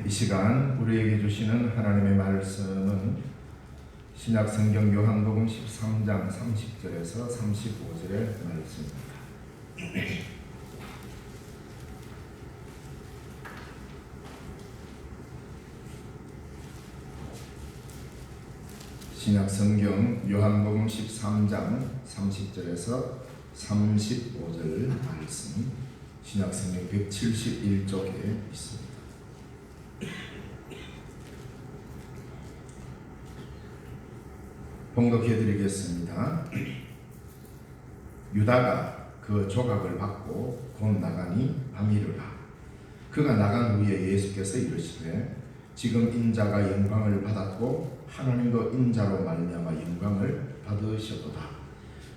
이 시간 우리에게 주시는 하나님의 말씀은 신약 성경 요한복음 13장 30절에서 35절의 말씀입니다. 신약 성경 요한복음 13장 30절에서 35절 말씀, 신약 성경 171쪽에 있습니다. 봉독해 드리겠습니다. 유다가 그 조각을 받고 곧 나가니 밤이르라. 그가 나간 후에 예수께서 이르시되 지금 인자가 영광을 받았고 하나님도 인자로 말미암아 영광을 받으셨도다.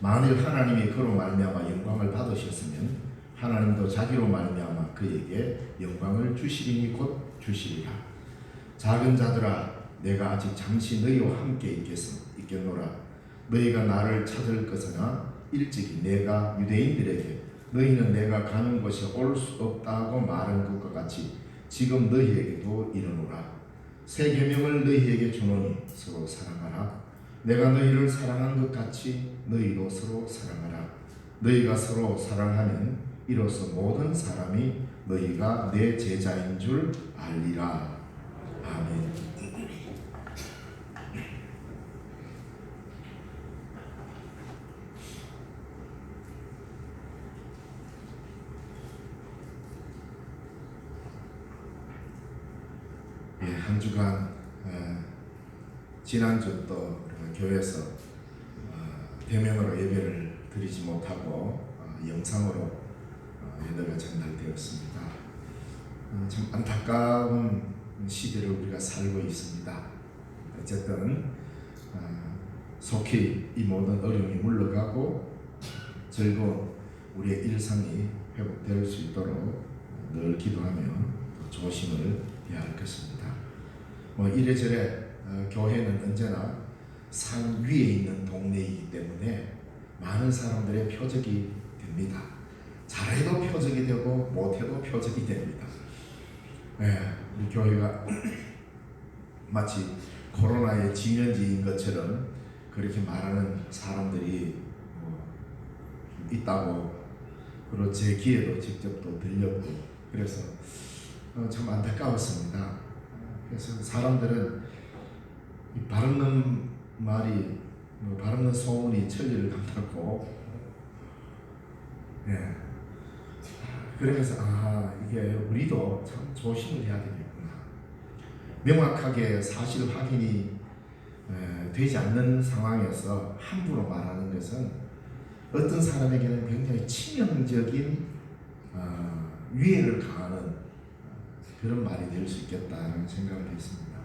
만일 하나님이 그로 말미암아 영광을 받으셨으면 하나님도 자기로 말미암아 그에게 영광을 주시리니 곧 주시리라. 작은 자들아, 내가 아직 잠시 너희와 함께 있겠노라. 너희가 나를 찾을 것이나 일찍이 내가 유대인들에게 너희는 내가 가는 곳에 올 수 없다고 말한 것과 같이 지금 너희에게도 이르노라. 새 계명을 너희에게 주노니 서로 사랑하라. 내가 너희를 사랑한 것 같이 너희도 서로 사랑하라. 너희가 서로 사랑하면 이로써 모든 사람이 너희가 내 제자인 줄 알리라. 아멘. 한 주간 지난주 또 교회에서 대면으로 예배를 드리지 못하고 영상으로 예배가 전달되었습니다. 참 안타까운 시대를 우리가 살고 있습니다. 어쨌든 속히 이 모든 어려움이 물러가고 즐거운 우리의 일상이 회복될 수 있도록 늘 기도하며 조심을 해야 할 것입니다. 이래저래 교회는 언제나 산 위에 있는 동네이기 때문에 많은 사람들의 표적이 됩니다. 잘해도 표적이 되고 못해도 표적이 됩니다. 우리 교회가 마치 코로나의 진연지인 것처럼 그렇게 말하는 사람들이 있다고, 그리고 제 귀에도 직접 또 들렸고, 그래서 참 안타까웠습니다. 그래서 사람들은 바르는 말이, 바르는 소문이 천리를 간다고, 그러면서 이게 우리도 참 조심을 해야 되겠구나. 명확하게 사실 확인이 되지 않는 상황에서 함부로 말하는 것은 어떤 사람에게는 굉장히 치명적인 위해를 가하는 그런 말이 될 수 있겠다는 생각을 했습니다.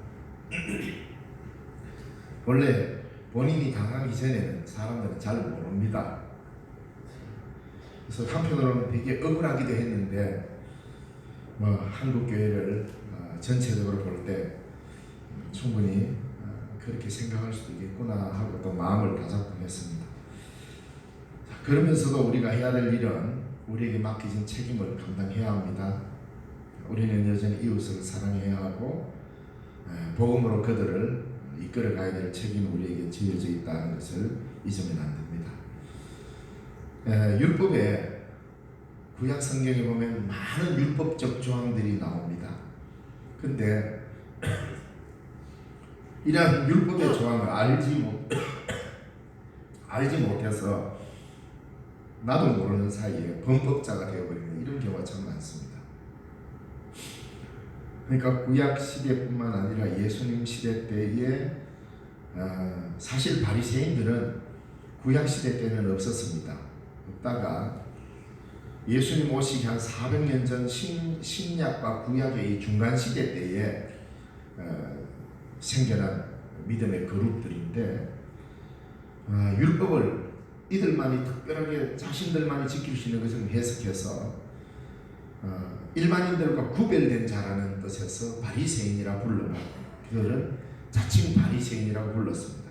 원래 본인이 당하기 전에는 사람들은 잘 모릅니다. 그래서 한편으로는 되게 억울하기도 했는데 한국 교회를 전체적으로 볼 때 충분히 그렇게 생각할 수도 있겠구나 하고 또 마음을 다잡곤 했습니다. 그러면서도 우리가 해야 될 일은 우리에게 맡겨진 책임을 감당해야 합니다. 우리는 여전히 이웃을 사랑해야 하고 복음으로 그들을 이끌어 가야 될 책임이 우리에게 지어져 있다는 것을 잊으면 안 됩니다. 율법에, 구약 성경에 보면 많은 율법적 조항들이 나옵니다. 근데 이러한 율법의 조항을 알지 못해서 나도 모르는 사이에 범법자가 되어버리는 이런 경우가 참 많습니다. 그러니까 구약 시대뿐만 아니라 예수님 시대 때에 사실 바리새인들은 구약 시대 때는 없었습니다. 없다가 예수님 오시기 한 400년 전 신약과 구약의 이 중간 시대 때에 생겨난 믿음의 그룹들인데, 율법을 이들만이 특별하게 자신들만이 지킬 수 있는 것을 해석해서 일반인들과 구별된 자라는 뜻에서 바리새인이라 불러라. 그들은 자칭 바리새인이라고 불렀습니다.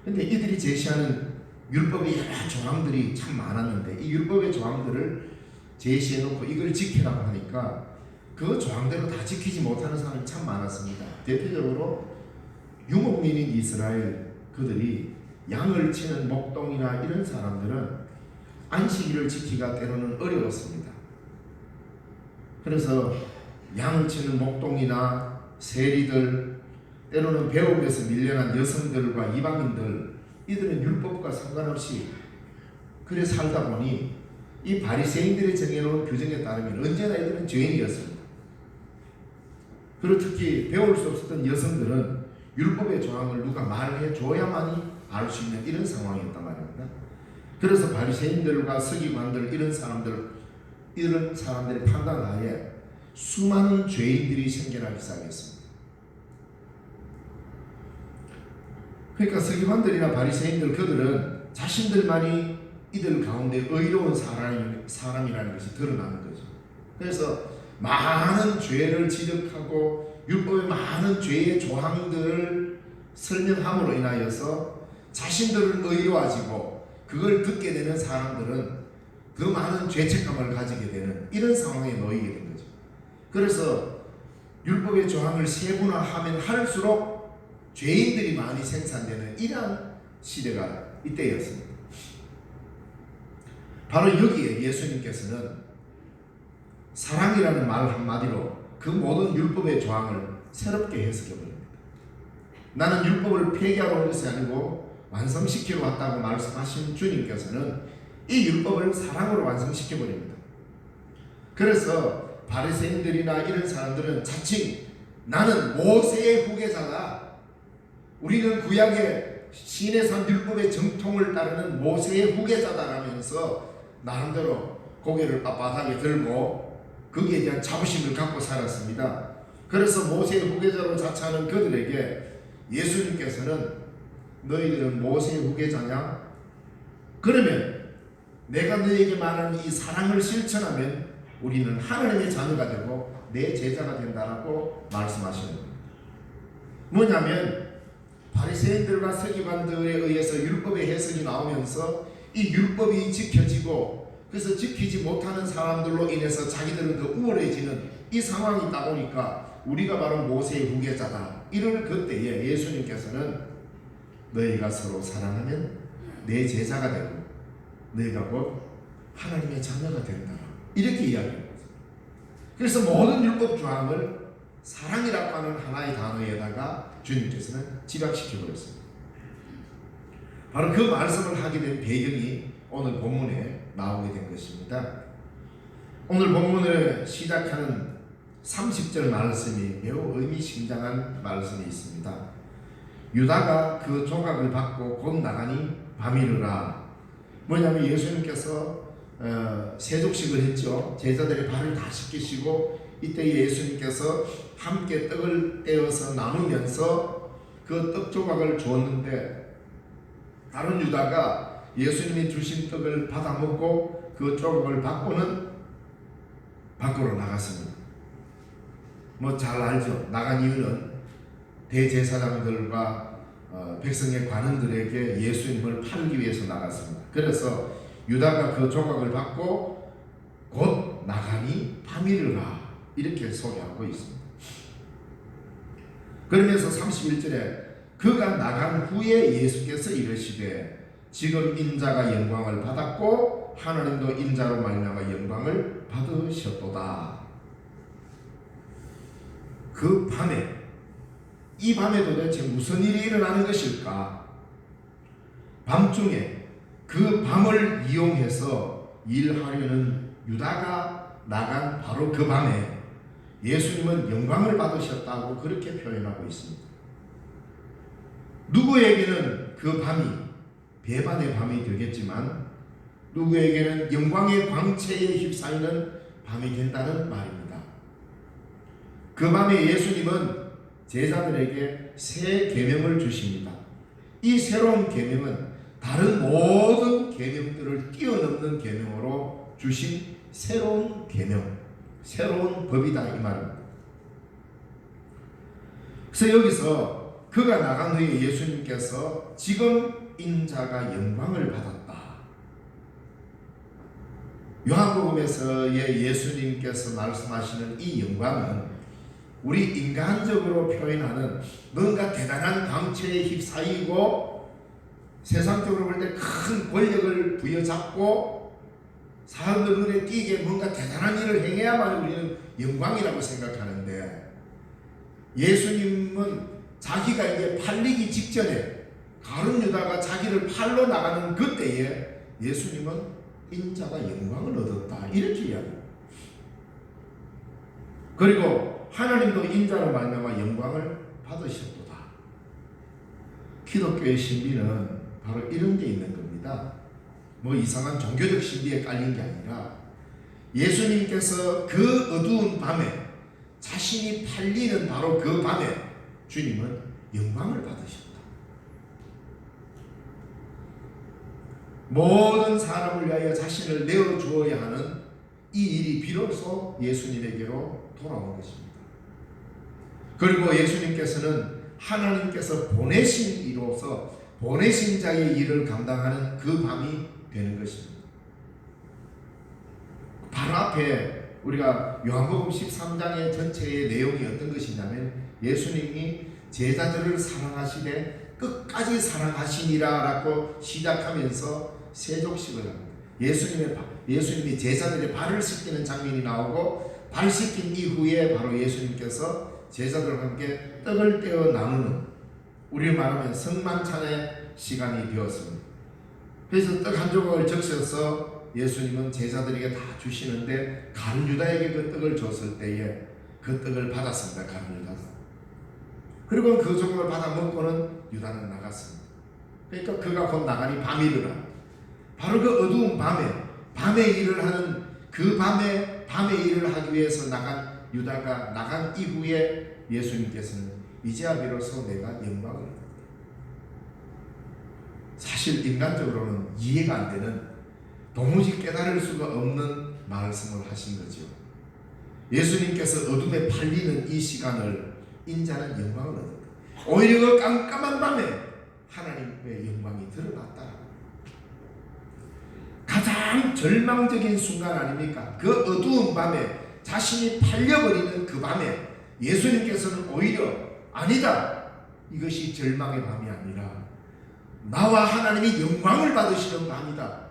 그런데 이들이 제시하는 율법의 여러 조항들이 참 많았는데 이 율법의 조항들을 제시해놓고 이걸 지키라고 하니까 그 조항대로 다 지키지 못하는 사람이 참 많았습니다. 대표적으로 유목민인 이스라엘, 그들이 양을 치는 목동이나 이런 사람들은 안식일을 지키기가 때로는 어려웠습니다. 그래서 양을 치는 목동이나 세리들, 때로는 배옥에서 밀려난 여성들과 이방인들, 이들은 율법과 상관없이 그래 살다 보니 이 바리새인들이 정해놓은 규정에 따르면 언제나 이들은 죄인이었습니다. 그리고 특히 배울 수 없었던 여성들은 율법의 조항을 누가 말해줘야만이 알 수 있는 이런 상황이었단 말입니다. 그래서 바리새인들과 서기관들, 이런 사람들의 판단하에 수많은 죄인들이 생겨나기 시작했습니다. 그러니까 서기관들이나 바리새인들, 그들은 자신들만이 이들 가운데 의로운 사람이라는 것이 드러나는 거죠. 그래서 많은 죄를 지적하고 율법의 많은 죄의 조항들을 설명함으로 인하여서 자신들은 의로워지고, 그걸 듣게 되는 사람들은 더 많은 죄책감을 가지게 되는 이런 상황에 놓이게 된 거죠. 그래서 율법의 조항을 세분화하면 할수록 죄인들이 많이 생산되는 이러한 시대가 이때였습니다. 바로 여기에 예수님께서는 사랑이라는 말 한마디로 그 모든 율법의 조항을 새롭게 해석해 버립니다. 나는 율법을 폐기하러 온 것이 아니고 완성시키러 왔다고 말씀하신 주님께서는 이 율법을 사랑으로 완성시켜 버립니다. 그래서 바리새인들이나 이런 사람들은 자칭 나는 모세의 후계자다, 우리는 구약의 시내산 율법의 정통을 따르는 모세의 후계자다라면서 나름대로 고개를 빳빳하게 들고 거기에 대한 자부심을 갖고 살았습니다. 그래서 모세의 후계자로 자처하는 그들에게 예수님께서는 너희들은 모세의 후계자냐? 그러면 내가 너희에게 말하는 이 사랑을 실천하면 우리는 하나님의 자녀가 되고 내 제자가 된다라고 말씀하시는 겁니다. 뭐냐면 바리새인들과 서기관들에 의해서 율법의 해석이 나오면서 이 율법이 지켜지고, 그래서 지키지 못하는 사람들로 인해서 자기들은 더 우월해지는 이 상황이 있다 보니까 우리가 바로 모세의 후계자다. 이럴 그때에 예수님께서는 너희가 서로 사랑하면 내 제자가 되고 너희가 곧 하나님의 자녀가 된다, 이렇게 이야기합니다. 그래서 모든 율법 조항을 사랑이라고 하는 하나의 단어에다가 주님께서는 집약시켜 버렸습니다. 바로 그 말씀을 하게 된 배경이 오늘 본문에 나오게 된 것입니다. 오늘 본문을 시작하는 30절 말씀이 매우 의미심장한 말씀이 있습니다. 유다가 그 조각을 받고 곧 나가니 밤이 이르라. 뭐냐면 예수님께서 세족식을 했죠. 제자들의 발을 다 씻기시고, 이때 예수님께서 함께 떡을 떼어서 나누면서 그 떡 조각을 주었는데, 다른 유다가 예수님이 주신 떡을 받아 먹고 그 조각을 받고는 밖으로 나갔습니다. 뭐 잘 알죠. 나간 이유는 대제사장들과 백성의 관원들에게 예수님을 팔기 위해서 나갔습니다. 그래서 유다가 그 조각을 받고 곧 나가니 밤이 이르라, 이렇게 소개하고 있습니다. 그러면서 31절에 그가 나간 후에 예수께서 이르시되 지금 인자가 영광을 받았고 하나님도 인자로 말미암아 영광을 받으셨도다. 그 밤에, 이 밤에 도대체 무슨 일이 일어나는 것일까? 밤중에 그 밤을 이용해서 일하려는 유다가 나간 바로 그 밤에 예수님은 영광을 받으셨다고 그렇게 표현하고 있습니다. 누구에게는 그 밤이 배반의 밤이 되겠지만 누구에게는 영광의 광채에 휩싸이는 밤이 된다는 말입니다. 그 밤에 예수님은 제자들에게 새 계명을 주십니다. 이 새로운 계명은 다른 모든 계명들을 뛰어넘는 계명으로 주신 새로운 계명, 새로운 법이다, 이 말입니다. 그래서 여기서 그가 나간 후에 예수님께서 지금 인자가 영광을 받았다. 요한복음에서의 예수님께서 말씀하시는 이 영광은 우리 인간적으로 표현하는 뭔가 대단한 광채에 휩싸이고 세상적으로 볼 때 큰 권력을 부여잡고 사람들 눈에 띄게 뭔가 대단한 일을 행해야만 우리는 영광이라고 생각하는데, 예수님은 자기가 이제 팔리기 직전에 가룟 유다가 자기를 팔러 나가는 그때에 예수님은 인자가 영광을 얻었다 이렇게 이야기합니다. 그리고 하나님도 인자로 말미암아 영광을 받으셨도다. 기독교의 신비는 바로 이런 게 있는 겁니다. 뭐 이상한 종교적 신비에 깔린 게 아니라 예수님께서 그 어두운 밤에 자신이 팔리는 바로 그 밤에 주님은 영광을 받으셨다. 모든 사람을 위하여 자신을 내어주어야 하는 이 일이 비로소 예수님에게로 돌아온 것입니다. 그리고 예수님께서는 하나님께서 보내신 이로서 보내신 자의 일을 감당하는 그 밤이 되는 것입니다. 바로 앞에 우리가 요한복음 13장의 전체의 내용이 어떤 것이냐면, 예수님이 제자들을 사랑하시되 끝까지 사랑하시니라 라고 시작하면서 세족식을 합니다. 예수님이 제자들의 발을 씻기는 장면이 나오고, 발 씻긴 이후에 바로 예수님께서 제자들과 함께 떡을 떼어 나누는, 우리 말하면 성만찬의 시간이 되었습니다. 그래서 떡 한 조각을 적셔서 예수님은 제자들에게 다 주시는데, 가룟 유다에게 그 떡을 줬을 때에 그 떡을 받았습니다. 가룟 유다가. 그리고 그 조각을 받아 먹고는 유다는 나갔습니다. 그러니까 그가 곧 나가니 밤이르라. 바로 그 어두운 밤에 일을 하는 그 밤에 일을 하기 위해서 나간 유다가 나간 이후에 예수님께서는 이제야 비로소 내가 영광을 얻었다. 사실 인간적으로는 이해가 안 되는, 도무지 깨달을 수가 없는 말씀을 하신 거죠. 예수님께서 어둠에 팔리는 이 시간을 인자는 영광을 얻었다. 오히려 그 깜깜한 밤에 하나님의 영광이 드러났다. 가장 절망적인 순간 아닙니까? 그 어두운 밤에 자신이 팔려버리는 그 밤에 예수님께서는 오히려 아니다, 이것이 절망의 밤이 아니라 나와 하나님이 영광을 받으시는 밤이다,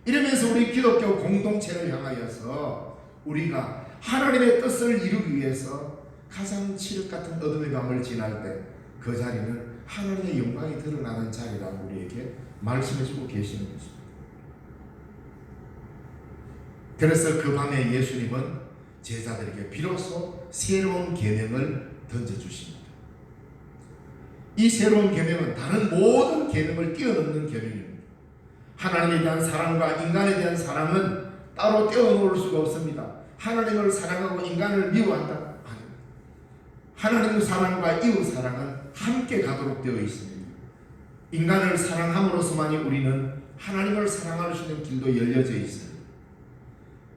이러면서 우리 기독교 공동체를 향하여서 우리가 하나님의 뜻을 이루기 위해서 가장 칠흑 같은 어둠의 밤을 지날 때 그 자리는 하나님의 영광이 드러나는 자리라고 우리에게 말씀해주고 계시는 것입니다. 그래서 그 밤에 예수님은 제자들에게 비로소 새로운 계명을 던져주십니다. 이 새로운 계명은 다른 모든 계명을 뛰어넘는 계명입니다. 하나님에 대한 사랑과 인간에 대한 사랑은 따로 떼어놓을 수가 없습니다. 하나님을 사랑하고 인간을 미워한다? 아닙니다. 하나님의 사랑과 이웃 사랑은 함께 가도록 되어 있습니다. 인간을 사랑함으로써만이 우리는 하나님을 사랑할 수 있는 길도 열려져 있습니다.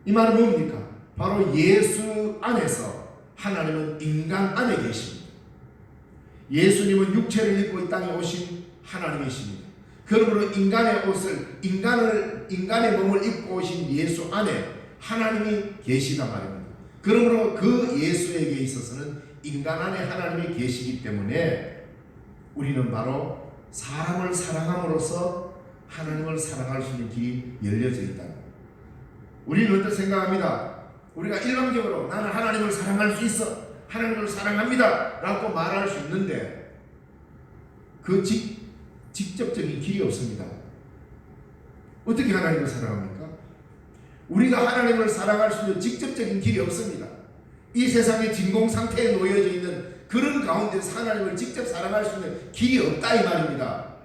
이 말은 뭡니까? 바로 예수 안에서 하나님은 인간 안에 계십니다. 예수님은 육체를 입고 이 땅에 오신 하나님이십니다. 그러므로 인간의 옷을, 인간의 몸을 입고 오신 예수 안에 하나님이 계시다 말입니다. 그러므로 그 예수에게 있어서는 인간 안에 하나님이 계시기 때문에 우리는 바로 사람을 사랑함으로써 하나님을 사랑할 수 있는 길이 열려져 있다. 우리는 어떻게 생각합니다? 우리가 일방적으로 나는 하나님을 사랑할 수 있어, 하나님을 사랑합니다 라고 말할 수 있는데 그 직접적인 길이 없습니다. 어떻게 하나님을 사랑합니까? 우리가 하나님을 사랑할 수 있는 직접적인 길이 없습니다. 이 세상의 진공 상태에 놓여져 있는 그런 가운데서 하나님을 직접 사랑할 수 있는 길이 없다 이 말입니다.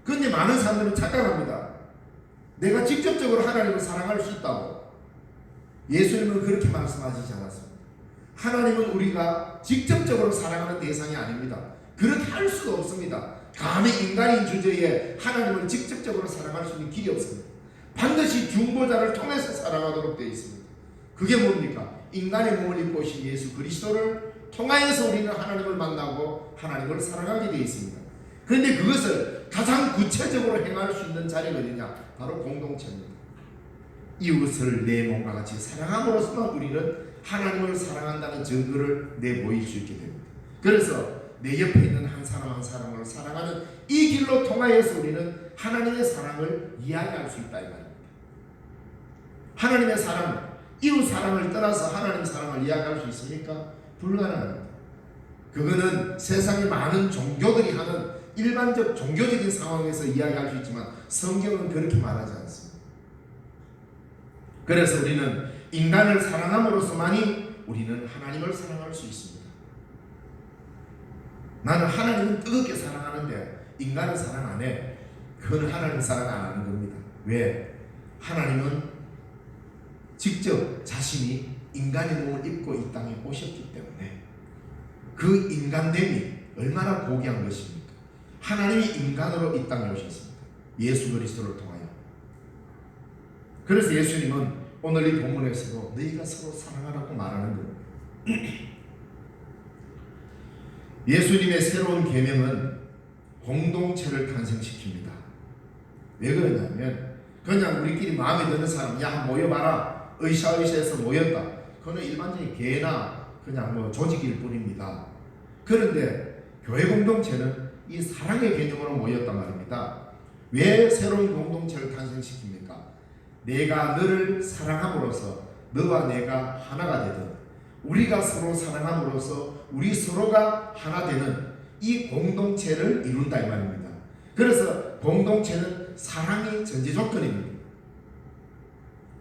그런데 많은 사람들은 착각합니다. 내가 직접적으로 하나님을 사랑할 수 있다고. 예수님은 그렇게 말씀하시지 않았습니다. 하나님은 우리가 직접적으로 사랑하는 대상이 아닙니다. 그렇게 할 수가 없습니다. 감히 인간인 주제에 하나님을 직접적으로 사랑할 수 있는 길이 없습니다. 반드시 중보자를 통해서 사랑하도록 되어 있습니다. 그게 뭡니까? 인간의 몸을 입고 오신 예수 그리스도를 통하여서 우리는 하나님을 만나고 하나님을 사랑하게 되어 있습니다. 그런데 그것을 가장 구체적으로 행할 수 있는 자리가 어디냐? 바로 공동체입니다. 이웃을 내 몸과 같이 사랑함으로써만 우리는 하나님을 사랑한다는 증거를 내보일 수 있게 됩니다. 그래서 내 옆에 있는 한 사람 한 사람을 사랑하는 이 길로 통하여서 우리는 하나님의 사랑을 이야기할 수 있다 이 말입니다. 하나님의 사랑, 이웃 사랑을 떠나서 하나님 사랑을 이야기할 수 있습니까? 불가능합니다. 그거는 세상의 많은 종교들이 하는 일반적 종교적인 상황에서 이야기할 수 있지만 성경은 그렇게 말하지 않습니다. 그래서 우리는 인간을 사랑함으로써만이 우리는 하나님을 사랑할 수 있습니다. 나는 하나님은 뜨겁게 사랑하는데 인간은 사랑 안 해. 그건 하나님 사랑 안 하는 겁니다. 왜? 하나님은 직접 자신이 인간의 몸을 입고 이 땅에 오셨기 때문에 그 인간됨이 얼마나 고귀한 것입니까? 하나님이 인간으로 이 땅에 오셨습니다. 예수 그리스도를 통하여. 그래서 예수님은 오늘 이 본문에서도 너희가 서로 사랑하라고 말하는 겁니다. 예수님의 새로운 계명은 공동체를 탄생시킵니다. 왜 그러냐면 그냥 우리끼리 마음에 드는 사람 야 모여봐라 으쌰으쌰해서 모였다. 그거는 일반적인 개나 그냥 뭐 조직일 뿐입니다. 그런데 교회 공동체는 이 사랑의 개념으로 모였단 말입니다. 왜 새로운 공동체를 탄생시킵니까? 내가 너를 사랑함으로써 너와 내가 하나가 되든 우리가 서로 사랑함으로써 우리 서로가 하나 되는 이 공동체를 이룬다 이 말입니다. 그래서 공동체는 사랑이 전제 조건입니다.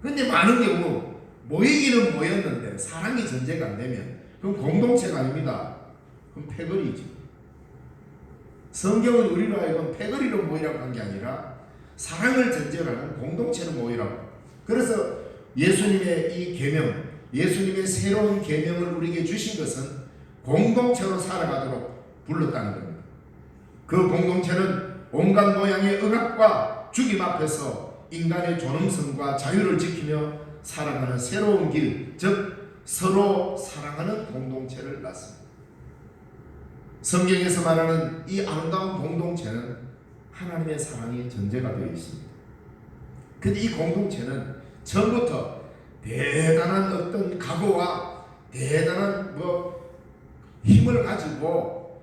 그런데 많은 경우 모이기는 모였는데 사랑이 전제가 안 되면 그럼 공동체가 아닙니다. 그럼 패거리죠. 성경은 우리로 하여금 패거리로 모이라고 한 게 아니라 사랑을 전제로 하는 공동체로 모이라고. 그래서 예수님의 이 계명, 예수님의 새로운 계명을 우리에게 주신 것은 공동체로 살아가도록 불렀다는 겁니다. 그 공동체는 온갖 모양의 억압과 죽임 앞에서 인간의 존엄성과 자유를 지키며 살아가는 새로운 길, 즉 서로 사랑하는 공동체를 낳습니다. 성경에서 말하는 이 아름다운 공동체는 하나님의 사랑이 전제가 되어 있습니다. 근데 이 공동체는 처음부터 대단한 어떤 각오와 대단한 힘을 가지고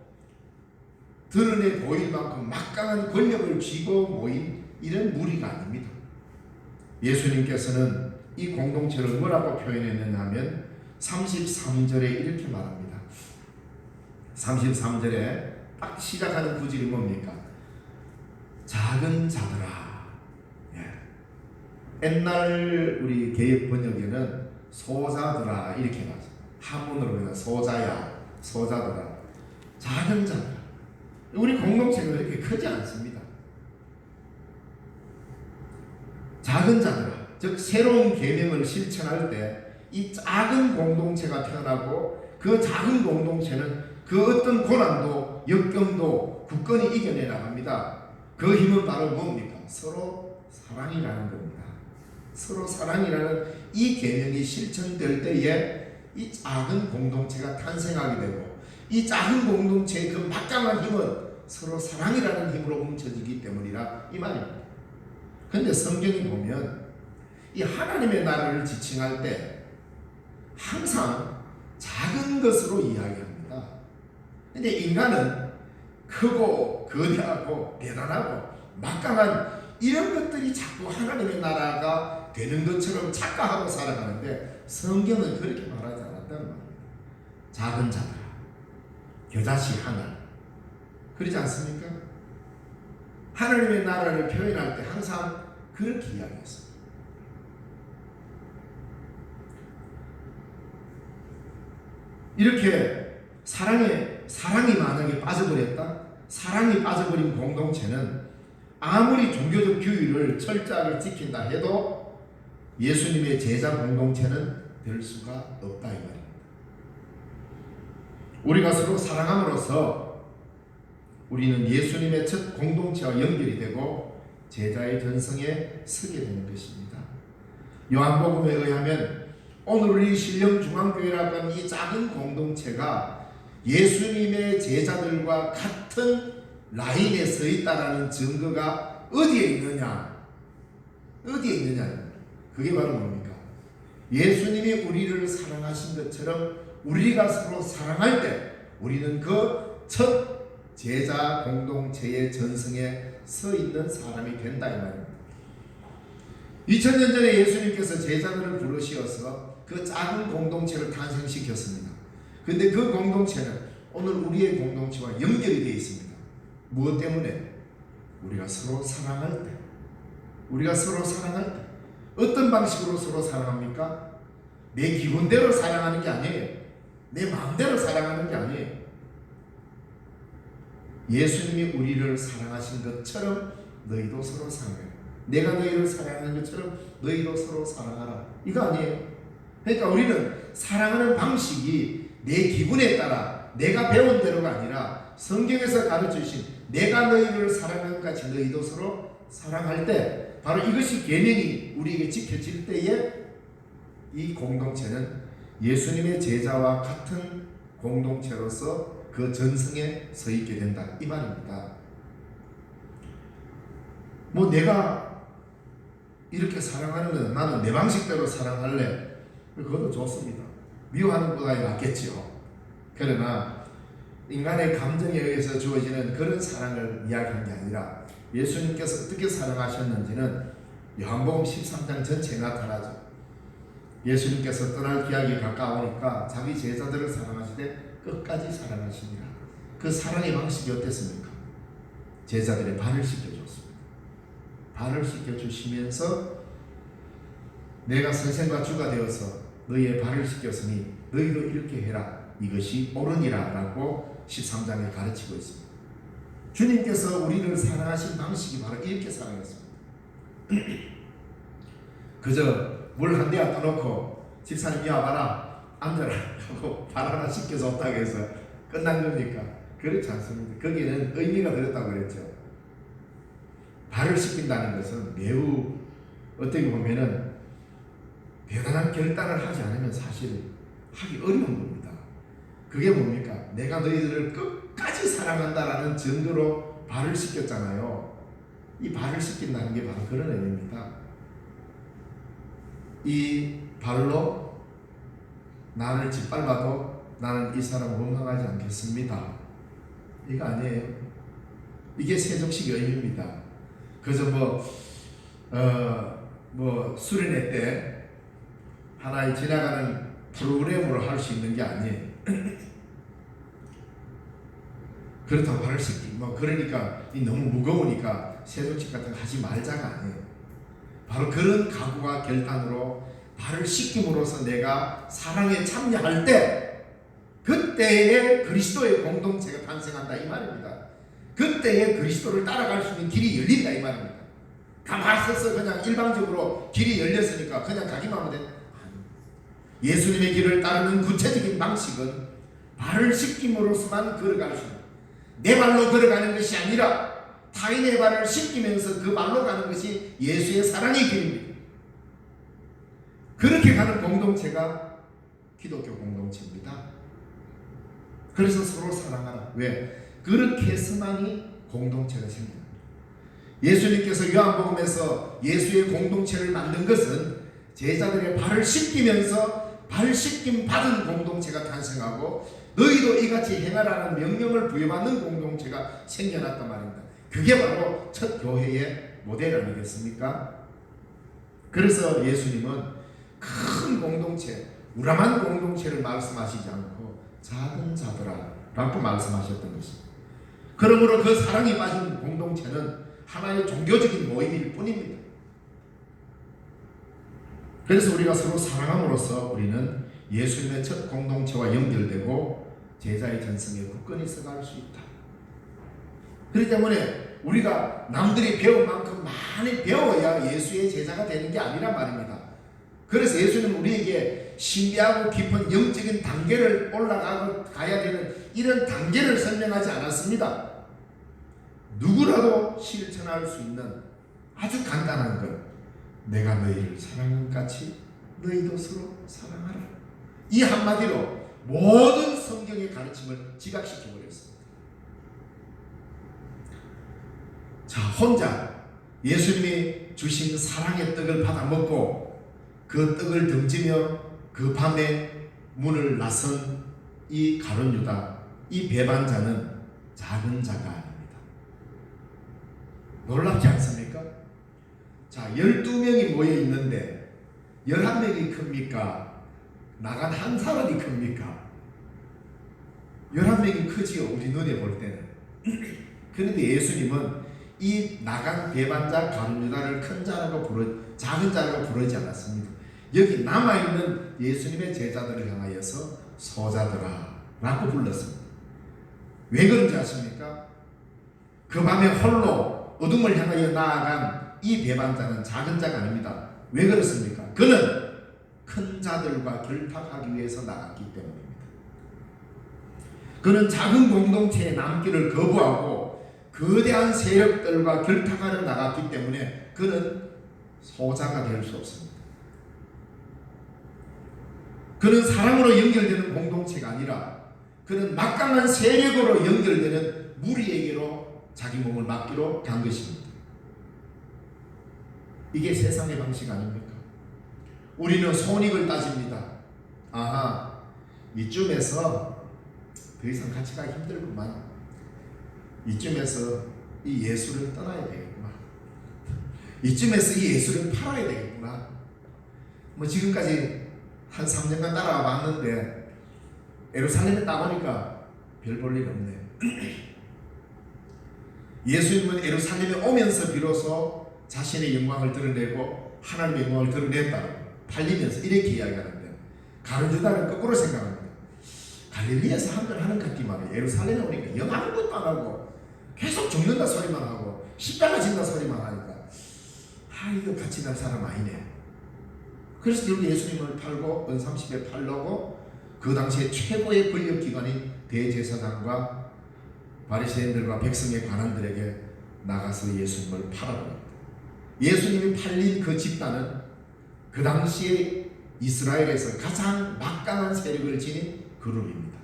드러내 보일 만큼 막강한 권력을 쥐고 모인 이런 무리가 아닙니다. 예수님께서는 이 공동체를 뭐라고 표현했느냐 하면 33절에 이렇게 말합니다. 33절에 딱 시작하는 구절이 뭡니까? 작은 자들아. 옛날 우리 개역 번역에는 소자들아 이렇게 나왔어요. 한문으로 보면 소자야, 소자들아. 작은 자들아. 우리 공동체가 그렇게 크지 않습니다. 작은 자들아, 즉 새로운 계명을 실천할 때 이 작은 공동체가 태어나고 그 작은 공동체는 그 어떤 고난도 역경도 굳건히 이겨내 나갑니다. 그 힘은 바로 뭡니까? 서로 사랑이라는 겁니다. 서로 사랑이라는 이 계명이 실천될 때에 이 작은 공동체가 탄생하게 되고 이 작은 공동체의 그 막강한 힘은 서로 사랑이라는 힘으로 뭉쳐지기 때문이라 이 말입니다. 그런데 성경이 보면 이 하나님의 나라를 지칭할 때 항상 작은 것으로 이야기합니다. 그런데 인간은 크고 거대하고 대단하고 막강한 이런 것들이 자꾸 하나님의 나라가 되는 것처럼 착각하고 살아가는데 성경은 그렇게 말하지 않았다는 말입니다. 작은 자들아, 겨자씨 하나, 그러지 않습니까? 하나님의 나라를 표현할 때 항상 그렇게 이야기했습니다. 이렇게 사랑이 만약에 빠져버렸다? 사랑이 빠져버린 공동체는 아무리 종교적 규율을 철저하게 지킨다 해도 예수님의 제자 공동체는 될 수가 없다 이 말입니다. 우리가 서로 사랑함으로써 우리는 예수님의 첫 공동체와 연결이 되고 제자의 전성에 서게 되는 것입니다. 요한복음에 의하면 오늘 우리 신령중앙교회라고 하는 이 작은 공동체가 예수님의 제자들과 같은 라인에 서 있다라는 증거가 어디에 있느냐? 어디에 있느냐? 그게 바로 뭡니까? 예수님이 우리를 사랑하신 것처럼 우리가 서로 사랑할 때 우리는 그 첫 제자 공동체의 전승에 서 있는 사람이 된다 이 말입니다. 2000년 전에 예수님께서 제자들을 부르시어서 그 작은 공동체를 탄생시켰습니다. 그런데 그 공동체는 오늘 우리의 공동체와 연결이 되어 있습니다. 무엇 때문에? 우리가 서로 사랑할 때. 우리가 서로 사랑할 때. 어떤 방식으로 서로 사랑합니까? 내 기분대로 사랑하는 게 아니에요. 내 마음대로 사랑하는 게 아니에요. 예수님이 우리를 사랑하신 것처럼 너희도 서로 사랑해. 내가 너희를 사랑하는 것처럼 너희도 서로 사랑하라. 이거 아니에요. 그러니까 우리는 사랑하는 방식이 내 기분에 따라 내가 배운 대로가 아니라 성경에서 가르쳐주신 내가 너희를 사랑하는 것 같이 너희도 서로 사랑할 때 바로 이것이 계명이 우리에게 지켜질 때에 이 공동체는 예수님의 제자와 같은 공동체로서 그 전승에 서 있게 된다 이 말입니다. 뭐 내가 이렇게 사랑하는 건 나는 내 방식대로 사랑할래. 그것도 좋습니다. 미워하는 것보다 낫겠죠. 그러나 인간의 감정에 의해서 주어지는 그런 사랑을 이야기한 게 아니라 예수님께서 어떻게 사랑하셨는지는 요한복음 13장 전체에 나타나죠. 예수님께서 떠날 기약이 가까우니까 자기 제자들을 사랑하시되 끝까지 사랑하시니라. 그 사랑의 방식이 어땠습니까? 제자들의 발을 씻겨줬습니다. 발을 씻겨주시면서 내가 선생과 주가 되어서 너희의 발을 씻겼으니 너희도 이렇게 해라. 이것이 옳으니라 라고 13장에 가르치고 있습니다. 주님께서 우리를 사랑하신 방식이 바로 이렇게 사랑했습니다. 그저 물 한 대야 떠놓고 집사님 와봐라 앉아라 하고 발 하나 씻겨줬다고 해서 끝난 겁니까? 그렇지 않습니다. 거기에는 의미가 들었다고 그랬죠. 발을 씻긴다는 것은 매우 어떻게 보면은 대단한 결단을 하지 않으면 사실 하기 어려운 겁니다. 그게 뭡니까? 내가 너희들을 끝까지 사랑한다라는 증거로 발을 씻겼잖아요. 이 발을 씻긴다는 게 바로 그런 의미입니다. 이 발로 나를 짓밟아도 나는 이 사람 원망하지 않겠습니다. 이거 아니에요. 이게 세속식 의미입니다. 그저 수련회 때 하나의 지나가는 프로그램으로 할 수 있는 게 아니에요. 그렇다고 발을 씻기 그러니까 너무 무거우니까 세속식 같은 거 하지 말자가 아니에요. 바로 그런 각오와 결단으로 발을 씻김으로써 내가 사랑에 참여할 때 그때에 그리스도의 공동체가 탄생한다 이 말입니다. 그때에 그리스도를 따라갈 수 있는 길이 열린다 이 말입니다. 가만히 서서 그냥 일방적으로 길이 열렸으니까 그냥 가기만 하면 돼. 예수님의 길을 따르는 구체적인 방식은 발을 씻김으로써만 걸어갈 수 있는, 내 발로 걸어가는 것이 아니라 타인의 발을 씻기면서 그 발로 가는 것이 예수의 사랑의 길입니다. 그렇게 가는 공동체가 기독교 공동체입니다. 그래서 서로 사랑하라. 왜? 그렇게 해서만이 공동체가 생깁니다. 예수님께서 요한복음에서 예수의 공동체를 만든 것은 제자들의 발을 씻기면서 발 씻김 받은 공동체가 탄생하고 너희도 이같이 행하라는 명령을 부여받는 공동체가 생겨났단 말입니다. 그게 바로 첫 교회의 모델 아니겠습니까? 그래서 예수님은 큰 공동체, 우람한 공동체를 말씀하시지 않고 작은 자들아 라고 말씀하셨던 것입니다. 그러므로 그 사랑이 빠진 공동체는 하나의 종교적인 모임일 뿐입니다. 그래서 우리가 서로 사랑함으로써 우리는 예수님의 첫 공동체와 연결되고 제자의 전승에 굳건히 서갈 수 있다. 그렇기 때문에 우리가 남들이 배운 만큼 많이 배워야 예수의 제자가 되는 게 아니란 말입니다. 그래서 예수님은 우리에게 신비하고 깊은 영적인 단계를 올라가야 되는 이런 단계를 설명하지 않았습니다. 누구라도 실천할 수 있는 아주 간단한 것, 내가 너희를 사랑하는 같이 너희도 서로 사랑하라. 이 한마디로 모든 성경의 가르침을 지각시켜버렸습니다. 자, 혼자 예수님이 주신 사랑의 떡을 받아 먹고 그 떡을 던지며 그 밤에 문을 나선 이 가룟 유다, 이 배반자는 작은 자가 아닙니다. 놀랍지 않습니까? 자, 12명이 모여 있는데 11명이 큽니까? 나간 한 사람이 큽니까? 11명이 크지요, 우리 눈에 볼 때는. 그런데 예수님은 이 나간 배반자 가룟 유다를 큰 자라고 작은 자라고 부르지 않았습니다. 여기 남아있는 예수님의 제자들을 향하여서 소자들아 라고 불렀습니다. 왜 그런지 아십니까? 그 밤에 홀로 어둠을 향하여 나아간 이 배반자는 작은 자가 아닙니다. 왜 그렇습니까? 그는 큰 자들과 결탁하기 위해서 나갔기 때문입니다. 그는 작은 공동체에 남기를 거부하고 거대한 세력들과 결탁하러 나갔기 때문에 그는 소자가 될 수 없습니다. 그는 사랑으로 연결되는 공동체가 아니라 그는 막강한 세력으로 연결되는 무리에게로 자기 몸을 맡기로 간 것입니다. 이게 세상의 방식 아닙니까? 우리는 손익을 따집니다. 아하, 이쯤에서 더 이상 같이 가기 힘들구만. 이쯤에서 이 예수를 떠나야 되겠구나. 이쯤에서 이 예수를 팔아야 되겠구나. 뭐 지금까지 한 3년간 따라와 봤는데 예루살렘에 따보니까 별 볼 일 없네. 예수님은 예루살렘에 오면서 비로소 자신의 영광을 드러내고 하나님의 영광을 드러냈다고 팔리면서 이렇게 이야기하는데, 가룟 유다는 거꾸로 생각합니다. 갈릴리에서 한 걸 하는 것 같기만 해. 예루살렘에 오니까 영 아무것도 안 하고 계속 죽는다 소리만 하고 십자가 진다 소리만 하니까 이거 같이 갈 사람 아니네. 그래서 결국 예수님을 팔고 은삼십에 팔려고 그 당시에 최고의 권력기관인 대제사장과 바리새인들과 백성의 관원들에게 나가서 예수님을 팔아버립니다. 예수님이 팔린 그 집단은 그 당시에 이스라엘에서 가장 막강한 세력을 지닌 그룹입니다.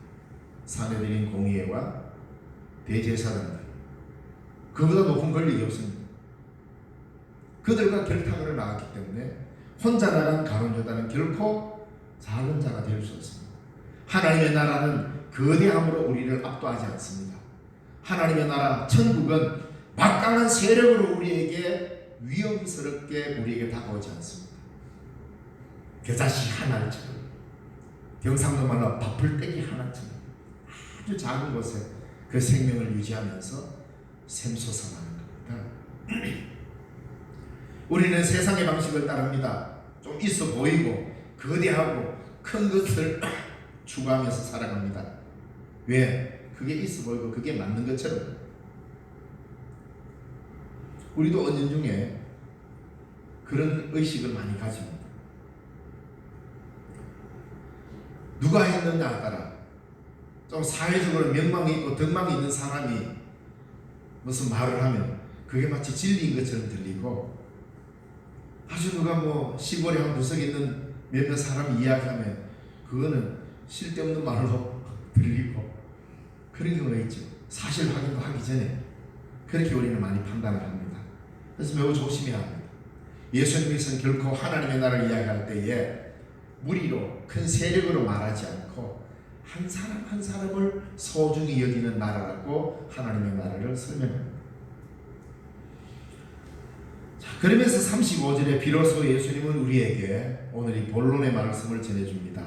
사내들인 공의회와 대제사장들, 그보다 높은 권력이 없습니다. 그들과 결탁으로 나갔기 때문에 혼자 나간 가룟 유다는 결코 작은 자가 될 수 없습니다. 하나님의 나라는 거대함으로 우리를 압도하지 않습니다. 하나님의 나라 천국은 막강한 세력으로 우리에게 위험스럽게 우리에게 다가오지 않습니다. 겨자씨 하나처럼, 경상도 말로 밥풀떼기 하나처럼 아주 작은 곳에 그 생명을 유지하면서 샘솟아나는 겁니다. 우리는 세상의 방식을 따릅니다. 좀 있어 보이고 거대하고 큰 것을 추구하면서 살아갑니다. 왜? 그게 있어 보이고 그게 맞는 것처럼. 우리도 언년 중에 그런 의식을 많이 가집니다. 누가 했느냐에 따라 좀 사회적으로 명망이 있고 덕망이 있는 사람이 무슨 말을 하면 그게 마치 진리인 것처럼 들리고, 아주 누가 뭐 시골에 한 구석에 있는 몇몇 사람이 이야기하면 그거는 쓸데없는 말로 들리고, 그런 경우가 있죠. 사실 확인도 하기 전에 그렇게 우리는 많이 판단을 합니다. 그래서 매우 조심해야 합니다. 예수님께서는 결코 하나님의 나라를 이야기할 때에 무리로 큰 세력으로 말하지 않고 한 사람 한 사람을 소중히 여기는 나라라고 하나님의 나라를 설명합니다. 자, 그러면서 35절에 비로소 예수님은 우리에게 오늘 이 본론의 말씀을 전해줍니다.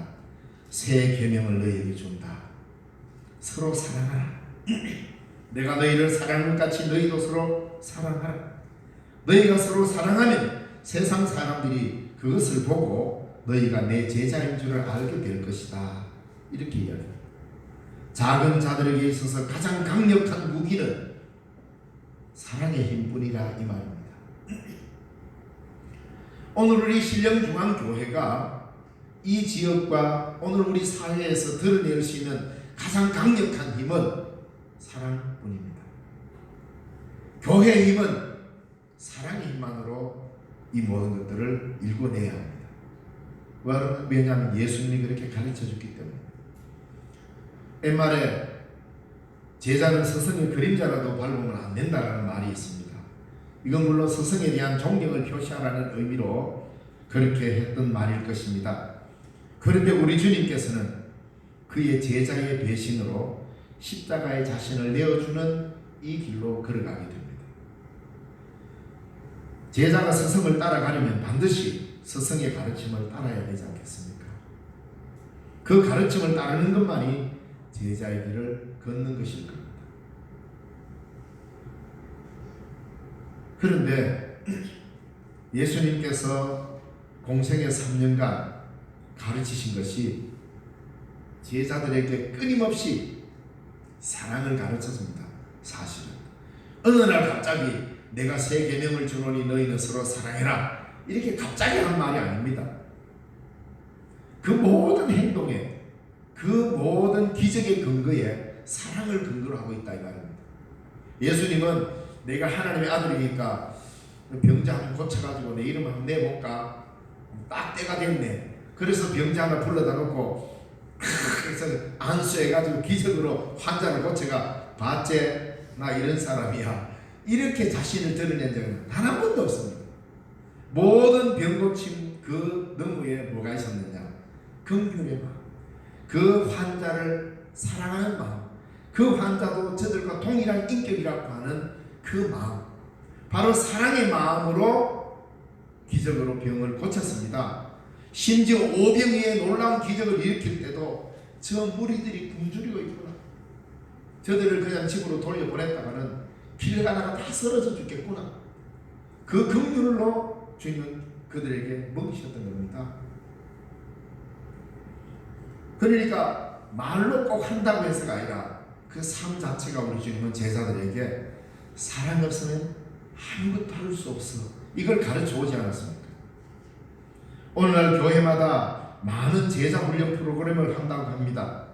새 계명을 너희에게 준다. 서로 사랑하라. 내가 너희를 사랑한 것 같이 너희도 서로 사랑하라. 너희가 서로 사랑하면 세상 사람들이 그것을 보고 너희가 내 제자인 줄을 알게 될 것이다. 이렇게 이야기합니다. 작은 자들에게 있어서 가장 강력한 무기는 사랑의 힘뿐이라 이 말입니다. 오늘 우리 신령중앙교회가 이 지역과 오늘 우리 사회에서 드러낼 수 있는 가장 강력한 힘은 사랑뿐입니다. 교회의 힘은 사랑의 힘만으로 이 모든 것들을 일궈내야 합니다. 왜냐하면 예수님이 그렇게 가르쳐줬기 때문에. 옛말에 제자는 스승의 그림자라도 밟으면 안 된다라는 말이 있습니다. 이건 물론 스승에 대한 존경을 표시하라는 의미로 그렇게 했던 말일 것입니다. 그런데 우리 주님께서는 그의 제자의 배신으로 십자가에 자신을 내어주는 이 길로 걸어가게 됩니다. 제자가 스승을 따라가려면 반드시 스승의 가르침을 따라야 되지 않겠습니까? 그 가르침을 따르는 것만이 제자의 길을 걷는 것일 겁니다. 그런데 예수님께서 공생의 3년간 가르치신 것이 제자들에게 끊임없이 사랑을 가르쳤습니다. 사실은 어느 날 갑자기 내가 새 계명을 주노니 너희는 서로 사랑해라 이렇게 갑자기 한 말이 아닙니다. 그 모든 행동에, 그 모든 기적의 근거에 사랑을 근거로 하고 있다 이 말입니다. 예수님은 내가 하나님의 아들이니까 병자 한번 고쳐가지고 내 이름 한번 내볼까? 딱 때가 됐네. 그래서 병자 하나 불러다 놓고 그래서 안수해가지고 기적으로 환자를 고쳐가 봤지? 나 이런 사람이야. 이렇게 자신을 드러낸 적은 단 한 번도 없습니다. 모든 병 고침 그 너머에 뭐가 있었느냐? 긍휼의 마음, 그 환자를 사랑하는 마음, 그 환자도 저들과 동일한 인격이라고 하는 그 마음, 바로 사랑의 마음으로 기적으로 병을 고쳤습니다. 심지어 오병이의 놀라운 기적을 일으킬 때도 저 무리들이 굶주리고 있구나, 저들을 그냥 집으로 돌려보냈다가는 길 가다가 다 쓰러져 죽겠구나, 그 긍휼로 주님은 그들에게 먹이셨던 겁니다. 그러니까 말로 꼭 한다고 해서가 아니라 그 삶 자체가 우리 주님은 제자들에게 사랑 없으면 아무것도 할 수 없어, 이걸 가르쳐 오지 않았습니까? 오늘날 교회마다 많은 제자 훈련 프로그램을 한다고 합니다.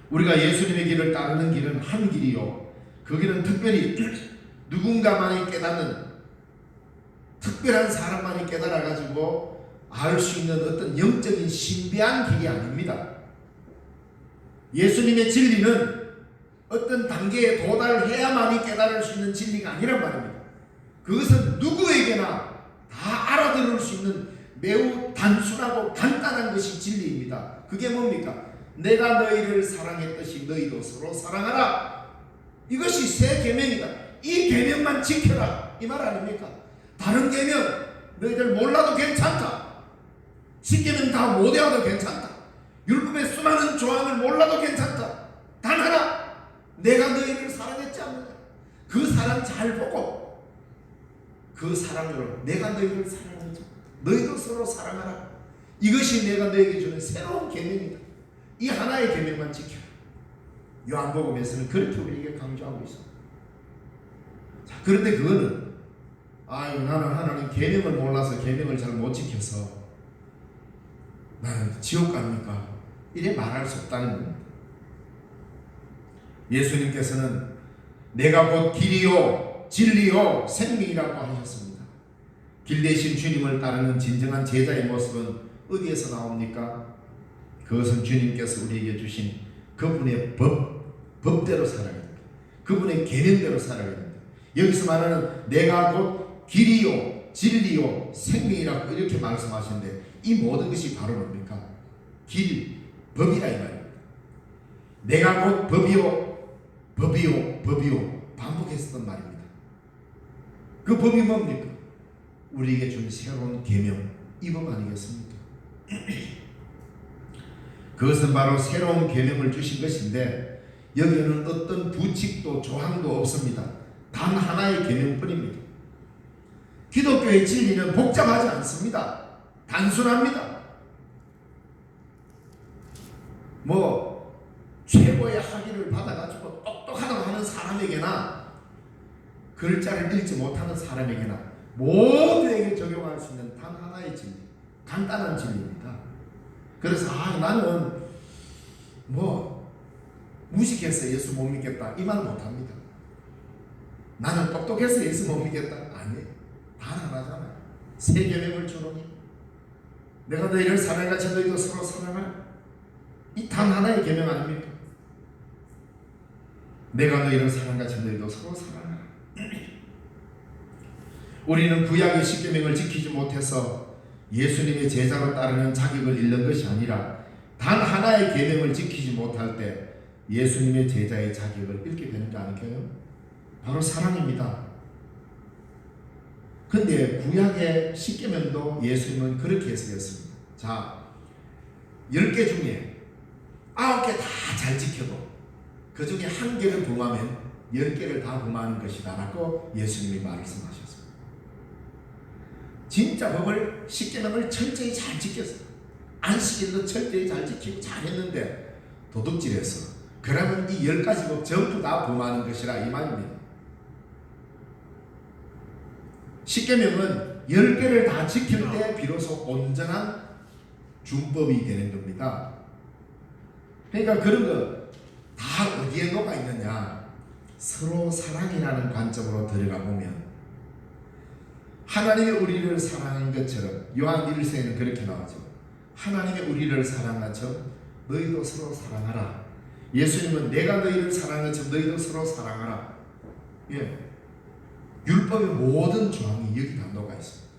우리가 예수님의 길을 따르는 길은 한 길이요, 그 길은 특별히 누군가만이 깨닫는, 특별한 사람만이 깨달아가지고 알 수 있는 어떤 영적인 신비한 길이 아닙니다. 예수님의 진리는 어떤 단계에 도달해야만이 깨달을 수 있는 진리가 아니란 말입니다. 그것은 누구에게나 다 알아들을 수 있는 매우 단순하고 간단한 것이 진리입니다. 그게 뭡니까? 내가 너희를 사랑했듯이 너희도 서로 사랑하라. 이것이 새 계명이다. 이 계명만 지켜라, 이 말 아닙니까? 다른 계명 너희들 몰라도 괜찮다, 10계명 다 못 외워도 괜찮다, 율법의 수많은 조항을 몰라도 괜찮다. 단 하나, 내가 너희를 사랑했지 않느냐, 그 사랑 잘 보고 그 사랑으로 내가 너희를 사랑하자, 너희도 서로 사랑하라. 이것이 내가 너에게 주는 새로운 계명이다. 이 하나의 계명만 지켜라. 요한복음에서는 그렇게 우리에게 강조하고 있습니다. 자, 그런데 그거는 나는 하나님 계명을 몰라서 계명을 잘 못 지켜서 나는 지옥 갑니까? 이래 말할 수 없다는 겁니다. 예수님께서는 내가 곧 길이요 진리요 생명이라고 하셨습니다. 길 대신 주님을 따르는 진정한 제자의 모습은 어디에서 나옵니까? 그것은 주님께서 우리에게 주신 그분의 법대로 살아야 됩니다. 그분의 계명대로 살아야 됩니다. 여기서 말하는 내가 곧 길이요 진리요 생명이라고 이렇게 말씀하시는데, 이 모든 것이 바로 뭡니까? 길, 법이라 이 말입니다. 내가 곧 법이요 법이요 법이요 반복했었던 말입니다. 그 법이 뭡니까? 우리에게 준 새로운 계명, 이 법 아니겠습니까? 그것은 바로 새로운 계명을 주신 것인데, 여기에는 어떤 부칙도 조항도 없습니다. 단 하나의 계명뿐입니다. 기독교의 진리는 복잡하지 않습니다. 단순합니다. 최고의 학위를 받아가지고 똑똑하다고 하는 사람에게나 글자를 읽지 못하는 사람에게나 모두에게 적용할 수 있는 단 하나의 진리, 간단한 진리입니다. 그래서 나는 무식해서 예수 못 믿겠다, 이 말 못합니다. 나는 똑똑해서 예수 못 믿겠다, 아니에요. 단 하나잖아요. 새 계명을 주노니 내가 너희를 사랑같이 너희도 서로 사랑하라. 이 단 하나의 계명 아닙니까? 내가 너희를 사랑같이 너희도 서로 사랑하라. 우리는 구약의 10계명을 지키지 못해서 예수님의 제자로 따르는 자격을 잃는 것이 아니라 단 하나의 계명을 지키지 못할 때 예수님의 제자의 자격을 잃게 되는 거 아닐까요? 바로 사랑입니다. 근데 구약의 십계명도 예수님은 그렇게 해석했습니다. 자, 10개 중에 9개 다 잘 지켜도 그 중에 1개를 범하면 10개를 다 범하는 것이다 라고 예수님이 말씀하셨습니다. 진짜 법을, 십계명을 철저히 잘 지켰어요. 안식일도 철저히 잘 지키고 잘 했는데 도둑질했어. 그러면 이 10가지 법 전부 다 범하는 것이라 이 말입니다. 십계명은 10개를 다 지킬 때 비로소 온전한 준법이 되는 겁니다. 그러니까 그런 거 다 어디에 녹아 있느냐? 서로 사랑이라는 관점으로 들어가 보면 하나님이 우리를 사랑한 것처럼 요한 1서에는 그렇게 나오죠. 하나님이 우리를 사랑한 것처럼 너희도 서로 사랑하라. 예수님은 내가 너희를 사랑한 것처럼 너희도 서로 사랑하라. 예. 율법의 모든 조항이 여기 다 녹아 있습니다.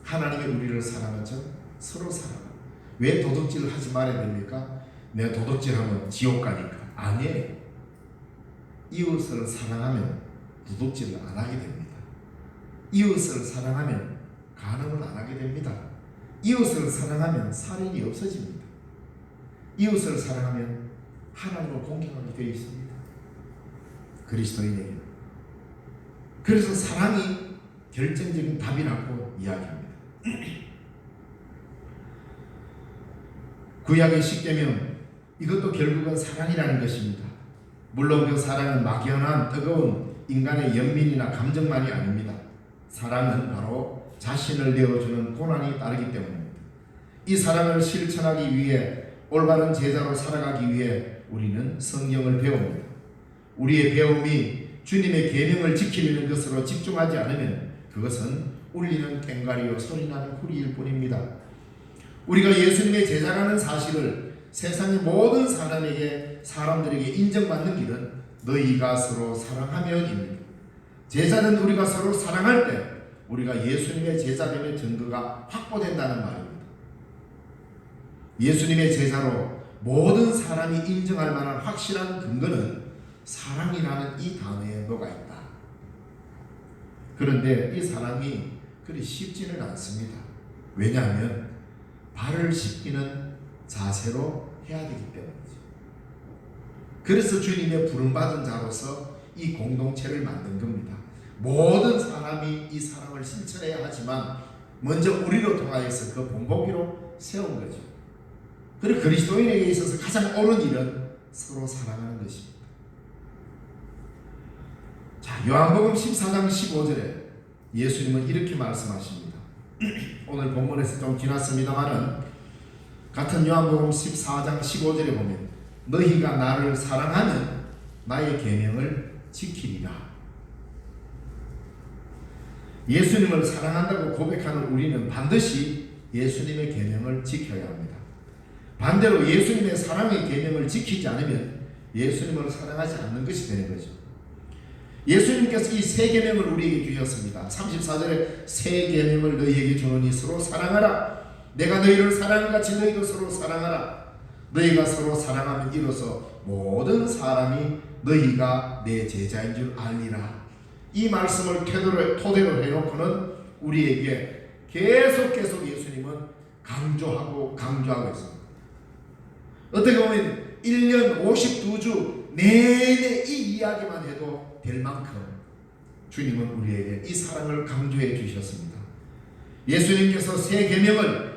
하나님이 우리를 사랑한 것처럼 서로 사랑하라. 왜 도둑질을 하지 말아야 됩니까? 내가 도둑질하면 지옥 가니까. 아니에요. 이웃을 사랑하면 도둑질을 안 하게 됩니다. 이웃을 사랑하면 간음을 안 하게 됩니다. 이웃을 사랑하면 살인이 없어집니다. 이웃을 사랑하면 하나님을 공경하게 되어 있습니다. 그리스도인에게. 그래서 사랑이 결정적인 답이라고 이야기합니다. 구약의 십계명, 이것도 결국은 사랑이라는 것입니다. 물론 그 사랑은 막연한 뜨거운 인간의 연민이나 감정만이 아닙니다. 사랑은 바로 자신을 내어주는 고난이 따르기 때문입니다. 이 사랑을 실천하기 위해 올바른 제자로 살아가기 위해 우리는 성경을 배웁니다. 우리의 배움이 주님의 계명을 지키려는 것으로 집중하지 않으면 그것은 울리는 꽹과리요 소리나는 후리일 뿐입니다. 우리가 예수님의 제자라는 사실을 세상의 모든 사람들에게 인정받는 길은 너희가 서로 사랑하면입니다. 제자는 우리가 서로 사랑할 때 우리가 예수님의 제자됨의 증거가 확보된다는 말입니다. 예수님의 제자로 모든 사람이 인정할 만한 확실한 근거는 사랑이라는 이 단어에 녹아 있다. 그런데 이 사랑이 그리 쉽지는 않습니다. 왜냐하면 발을 씻기는 자세로 해야 되기 때문이죠. 그래서 주님의 부름받은 자로서 이 공동체를 만든 겁니다. 모든 사람이 이 사랑을 실천해야 하지만 먼저 우리로 통하여서 그 본보기로 세운 거죠. 그리고 그리스도인에게 있어서 가장 옳은 일은 서로 사랑하는 것입니다. 자, 요한복음 14장 15절에 예수님은 이렇게 말씀하십니다. 오늘 본문에서 좀 지났습니다만은 같은 요한복음 14장 15절에 보면 너희가 나를 사랑하면 나의 계명을 지키리라. 예수님을 사랑한다고 고백하는 우리는 반드시 예수님의 계명을 지켜야 합니다. 반대로 예수님의 사랑의 계명을 지키지 않으면 예수님을 사랑하지 않는 것이 되는 거죠. 예수님께서 이 세 계명을 우리에게 주셨습니다. 34절에 세 계명을 너희에게 주노니 서로 사랑하라. 내가 너희를 사랑한 같이 너희도 서로 사랑하라. 너희가 서로 사랑하면 이로써 모든 사람이 너희가 내 제자인 줄 알리라. 이 말씀을 토대로 해놓고는 우리에게 계속 예수님은 강조하고 있습니다. 어떻게 보면 1년 52주 내내 이 이야기만 해도 될 만큼 주님은 우리에게 이 사랑을 강조해 주셨습니다. 예수님께서 세 계명을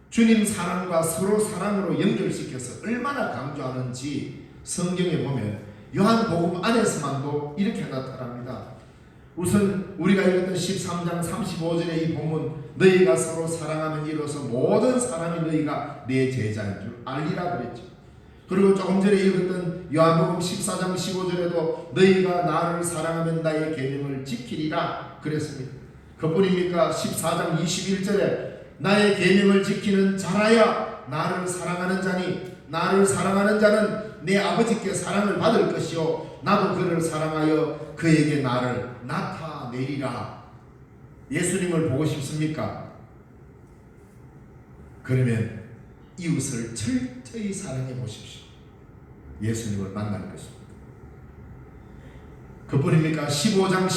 주님 사랑과 서로 사랑으로 연결시켜서 얼마나 강조하는지 성경에 보면 요한복음 안에서만도 이렇게 나타납니다. 우선 우리가 읽었던 13장 35절의 이 본문, 너희가 서로 사랑하면 이로써 모든 사람이 너희가 내 제자인 줄 알리라 그랬죠. 그리고 조금 전에 읽었던 요한복음 14장 15절에도 너희가 나를 사랑하면 나의 계명을 지키리라 그랬습니다. 그뿐입니까? 14장 21절에 나의 계명을 지키는 자라야 나를 사랑하는 자니 나를 사랑하는 자는 내 아버지께 사랑을 받을 것이요 나도 그를 사랑하여 그에게 나를 나타내리라. 예수님을 보고 싶습니까? 그러면 이웃을 철저히 사랑해 보십시오. 예수님을 만날 것입니다. 그뿐입니까? 15장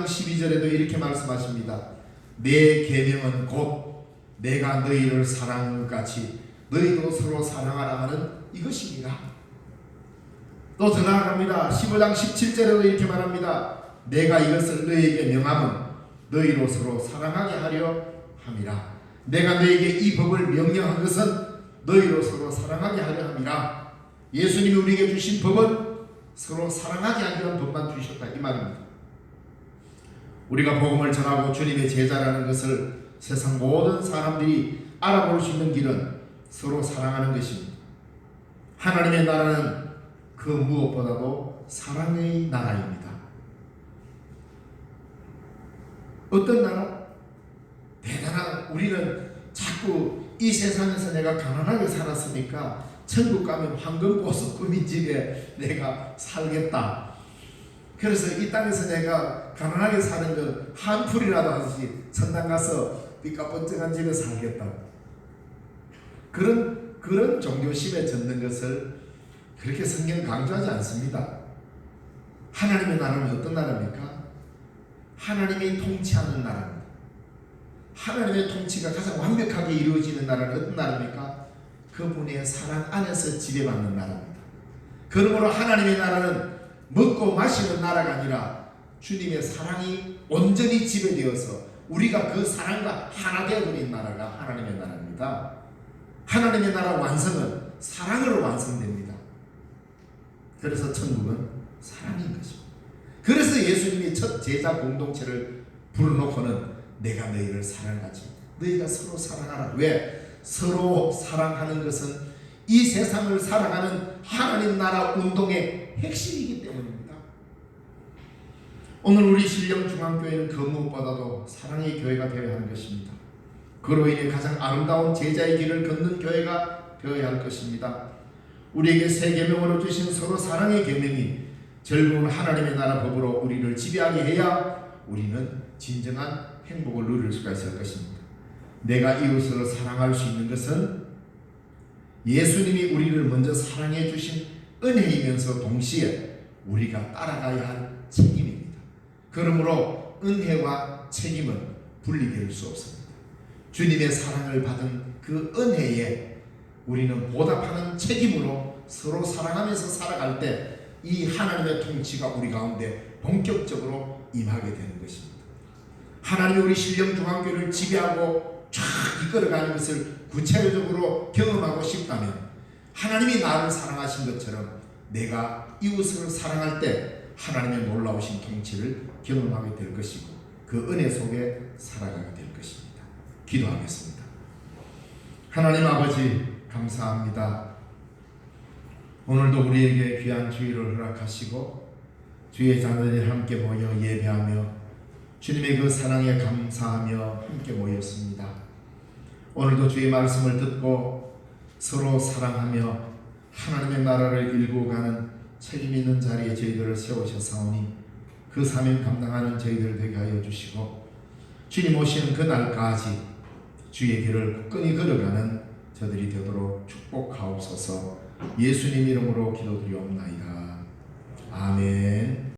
12절에도 이렇게 말씀하십니다. 내 계명은 곧 내가 너희를 사랑한 것 같이 너희도 서로 사랑하라 하는 이것입니다. 또 더 나아갑니다. 15장 17절에도 이렇게 말합니다. 내가 이것을 너희에게 명함은 너희로 서로 사랑하게 하려 함이라. 내가 너희에게 이 법을 명령한 것은 너희로 서로 사랑하게 하려 함이라. 예수님이 우리에게 주신 법은 서로 사랑하게 하기 위한 법만 주셨다 이 말입니다. 우리가 복음을 전하고 주님의 제자라는 것을 세상 모든 사람들이 알아볼 수 있는 길은 서로 사랑하는 것입니다. 하나님의 나라는 그 무엇보다도 사랑의 나라입니다. 어떤 나라? 대단한, 우리는 자꾸 이 세상에서 내가 가난하게 살았으니까 천국 가면 황금 보석 꾸민 집에 내가 살겠다. 그래서 이 땅에서 내가 가난하게 사는 건 한 풀이라도 하듯이 천당 가서 삐까뻔쩍한 집에 살겠다. 그런 종교심에 젖는 것을 그렇게 성경 강조하지 않습니다. 하나님의 나라는 어떤 나라입니까? 하나님이 통치하는 나라입니다. 하나님의 통치가 가장 완벽하게 이루어지는 나라는 어떤 나라입니까? 그분의 사랑 안에서 지배받는 나라입니다. 그러므로 하나님의 나라는 먹고 마시는 나라가 아니라 주님의 사랑이 온전히 지배되어서 우리가 그 사랑과 하나 되어버린 나라가 하나님의 나라입니다. 하나님의 나라 완성은 사랑으로 완성됩니다. 그래서 천국은 사랑인 것입니다. 그래서 예수님이 첫 제자 공동체를 불러놓고는 내가 너희를 사랑하지 너희가 서로 사랑하라. 왜? 서로 사랑하는 것은 이 세상을 사랑하는 하나님 나라 운동의 핵심이기 때문입니다. 오늘 우리 신령중앙교회는 그 무엇보다도 사랑의 교회가 되어야 하는 것입니다. 그로 인해 가장 아름다운 제자의 길을 걷는 교회가 되어야 할 것입니다. 우리에게 새 계명으로 주신 서로 사랑의 계명이 즐거운 하나님의 나라 법으로 우리를 지배하게 해야 우리는 진정한 행복을 누릴 수가 있을 것입니다. 내가 이웃을 사랑할 수 있는 것은 예수님이 우리를 먼저 사랑해 주신 은혜이면서 동시에 우리가 따라가야 할 책임입니다. 그러므로 은혜와 책임은 분리될 수 없습니다. 주님의 사랑을 받은 그 은혜에 우리는 보답하는 책임으로 서로 사랑하면서 살아갈 때 이 하나님의 통치가 우리 가운데 본격적으로 임하게 되는 것입니다. 하나님이 우리 신령중앙교회를 지배하고 쫙 이끌어가는 것을 구체적으로 경험하고 싶다면 하나님이 나를 사랑하신 것처럼 내가 이웃을 사랑할 때 하나님의 놀라우신 통치를 경험하게 될 것이고 그 은혜 속에 살아가게 될 것입니다. 기도하겠습니다. 하나님 아버지 감사합니다. 오늘도 우리에게 귀한 주일을 허락하시고 주의 자녀들이 함께 모여 예배하며 주님의 그 사랑에 감사하며 함께 모였습니다. 오늘도 주의 말씀을 듣고 서로 사랑하며 하나님의 나라를 일구어 가는 책임 있는 자리에 저희들을 세우셨사오니 그 사명 감당하는 저희들 되게 하여 주시고 주님 오시는 그날까지 주의 길을 굳건히 걸어가는 저들이 되도록 축복하옵소서. 예수님 이름으로 기도드리옵나이다. 아멘.